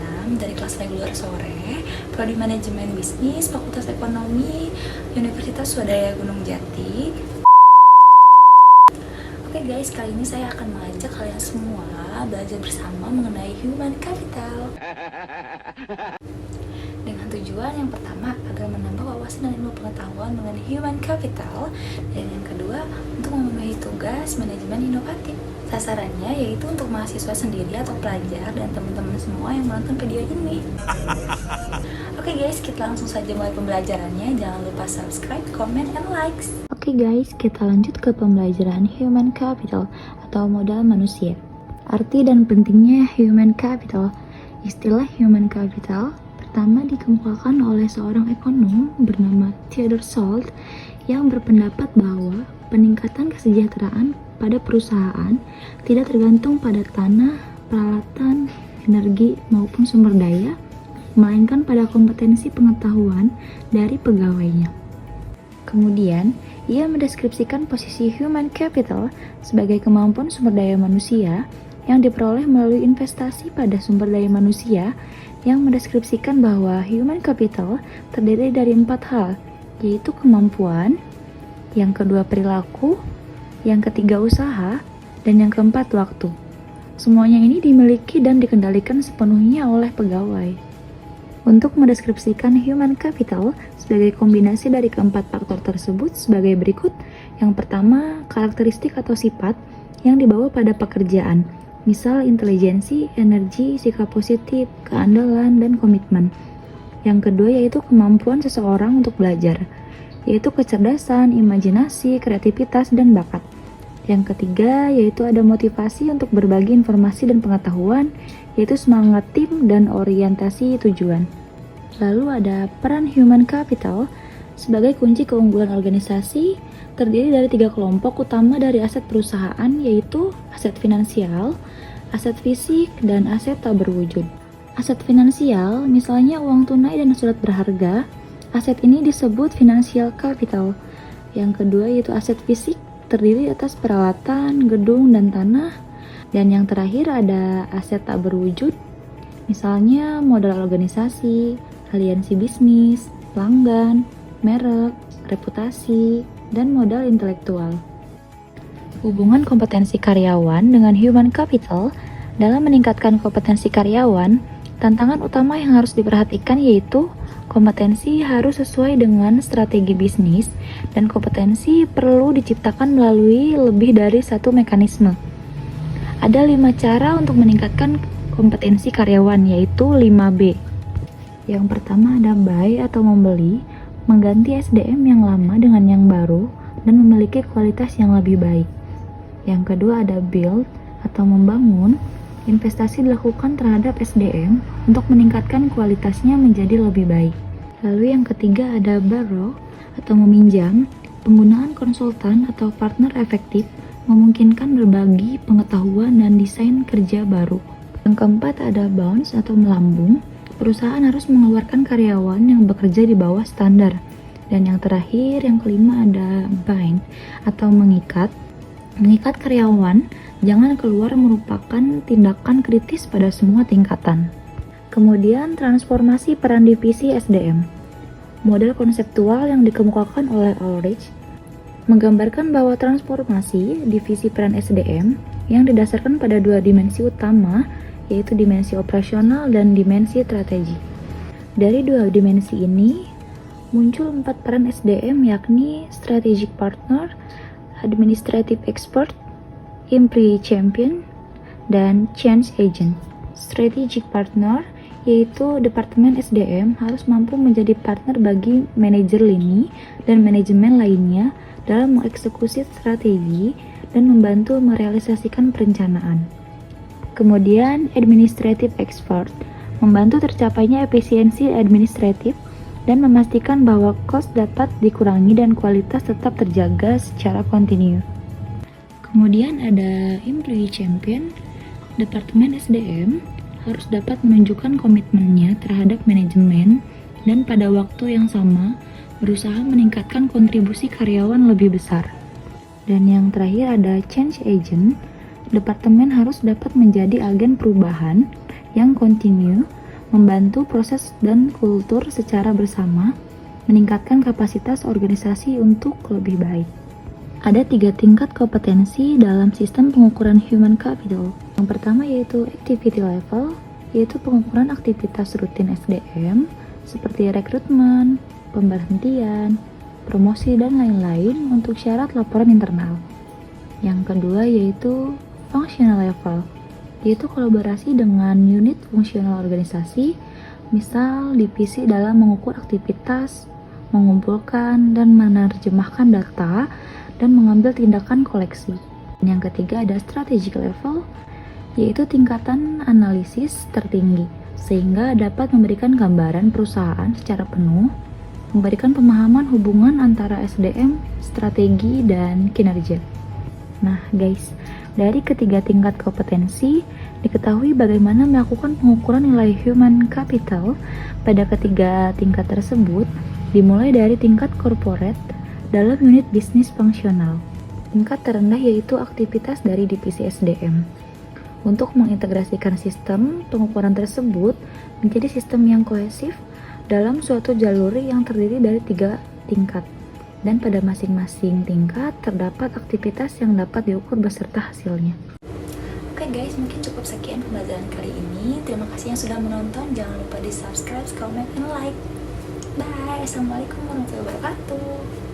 Anam dari kelas reguler sore, Prodi Manajemen Bisnis, Fakultas Ekonomi, Universitas Swadaya Gunung Jati. Oke guys, kali ini saya akan mengajak kalian semua belajar bersama mengenai Human Capital. Dengan tujuan yang pertama agar menambah wawasan dan ilmu pengetahuan mengenai Human Capital, dan yang kedua untuk memenuhi tugas manajemen inovatif. Sasarannya yaitu untuk mahasiswa sendiri atau pelajar dan teman-teman semua yang menonton video ini. Oke guys, kita langsung saja mulai pembelajarannya. Jangan lupa subscribe, comment, and likes. Oke guys, kita lanjut ke pembelajaran Human Capital atau modal manusia. Arti dan pentingnya Human Capital. Istilah Human Capital pertama dikemukakan oleh seorang ekonom bernama Theodore Salt yang berpendapat bahwa peningkatan kesejahteraan pada perusahaan tidak tergantung pada tanah, peralatan, energi, maupun sumber daya, melainkan pada kompetensi pengetahuan dari pegawainya. Kemudian, ia mendeskripsikan posisi human capital sebagai kemampuan sumber daya manusia yang diperoleh melalui investasi pada sumber daya manusia, yang mendeskripsikan bahwa human capital terdiri dari 4 hal, yaitu kemampuan, yang kedua perilaku, yang ketiga usaha, dan yang keempat waktu. Semuanya ini dimiliki dan dikendalikan sepenuhnya oleh pegawai. Untuk mendeskripsikan human capital sebagai kombinasi dari keempat faktor tersebut sebagai berikut. Yang pertama, karakteristik atau sifat yang dibawa pada pekerjaan, misal intelijensi, energi, sikap positif, keandalan, dan komitmen. Yang kedua yaitu kemampuan seseorang untuk belajar, yaitu kecerdasan, imajinasi, kreativitas, dan bakat. Yang ketiga yaitu ada motivasi untuk berbagi informasi dan pengetahuan, yaitu semangat tim dan orientasi tujuan. Lalu ada peran human capital sebagai kunci keunggulan organisasi, terdiri dari 3 kelompok utama dari aset perusahaan, yaitu aset finansial, aset fisik, dan aset tak berwujud. Aset finansial, misalnya uang tunai dan surat berharga, aset ini disebut financial capital. Yang kedua yaitu aset fisik, terdiri atas peralatan, gedung, dan tanah. Dan yang terakhir ada aset tak berwujud, misalnya modal organisasi, aliansi bisnis, pelanggan, merek, reputasi, dan modal intelektual. Hubungan kompetensi karyawan dengan human capital. Dalam meningkatkan kompetensi karyawan, tantangan utama yang harus diperhatikan yaitu kompetensi harus sesuai dengan strategi bisnis, dan kompetensi perlu diciptakan melalui lebih dari satu mekanisme. Ada 5 cara untuk meningkatkan kompetensi karyawan, yaitu 5B. Yang pertama ada buy atau membeli, mengganti SDM yang lama dengan yang baru dan memiliki kualitas yang lebih baik. Yang kedua ada build atau membangun, investasi dilakukan terhadap SDM untuk meningkatkan kualitasnya menjadi lebih baik. Lalu yang ketiga ada borrow atau meminjam, penggunaan konsultan atau partner efektif memungkinkan berbagi pengetahuan dan desain kerja baru. Yang keempat ada bounce atau melambung, perusahaan harus mengeluarkan karyawan yang bekerja di bawah standar. Dan yang terakhir, yang kelima ada bind atau mengikat karyawan jangan keluar merupakan tindakan kritis pada semua tingkatan. Kemudian transformasi peran divisi SDM. Model konseptual yang dikemukakan oleh Ulrich menggambarkan bahwa transformasi divisi peran SDM yang didasarkan pada 2 dimensi utama, yaitu dimensi operasional dan dimensi strategi. Dari 2 dimensi ini muncul 4 peran SDM, yakni strategic partner, administrative expert, employee champion, dan change agent. Strategic partner yaitu departemen SDM harus mampu menjadi partner bagi manajer lini dan manajemen lainnya dalam mengeksekusi strategi dan membantu merealisasikan perencanaan. Kemudian administrative expert membantu tercapainya efisiensi administratif dan memastikan bahwa cost dapat dikurangi dan kualitas tetap terjaga secara kontinu. Kemudian ada employee champion, departemen SDM harus dapat menunjukkan komitmennya terhadap manajemen dan pada waktu yang sama berusaha meningkatkan kontribusi karyawan lebih besar. Dan yang terakhir ada change agent, departemen harus dapat menjadi agen perubahan yang kontinu membantu proses dan kultur secara bersama, meningkatkan kapasitas organisasi untuk lebih baik. Ada 3 tingkat kompetensi dalam sistem pengukuran human capital. Yang pertama yaitu activity level, yaitu pengukuran aktivitas rutin SDM seperti rekrutmen, pemberhentian, promosi, dan lain-lain untuk syarat laporan internal. Yang kedua yaitu functional level, yaitu kolaborasi dengan unit fungsional organisasi, misal divisi dalam mengukur aktivitas, mengumpulkan dan menerjemahkan data, dan mengambil tindakan koleksi. Dan yang ketiga ada strategic level, yaitu tingkatan analisis tertinggi, sehingga dapat memberikan gambaran perusahaan secara penuh, memberikan pemahaman hubungan antara SDM, strategi, dan kinerja. Nah guys, dari ketiga tingkat kompetensi, diketahui bagaimana melakukan pengukuran nilai human capital pada ketiga tingkat tersebut, dimulai dari tingkat corporate dalam unit bisnis fungsional. Tingkat terendah yaitu aktivitas dari divisi SDM. Untuk mengintegrasikan sistem pengukuran tersebut menjadi sistem yang kohesif dalam suatu jalur yang terdiri dari 3 tingkat, dan pada masing-masing tingkat terdapat aktivitas yang dapat diukur beserta hasilnya. Oke guys, mungkin cukup sekian pembelajaran kali ini. Terima kasih yang sudah menonton. Jangan lupa di subscribe, comment, dan like. Bye. Assalamualaikum warahmatullahi wabarakatuh.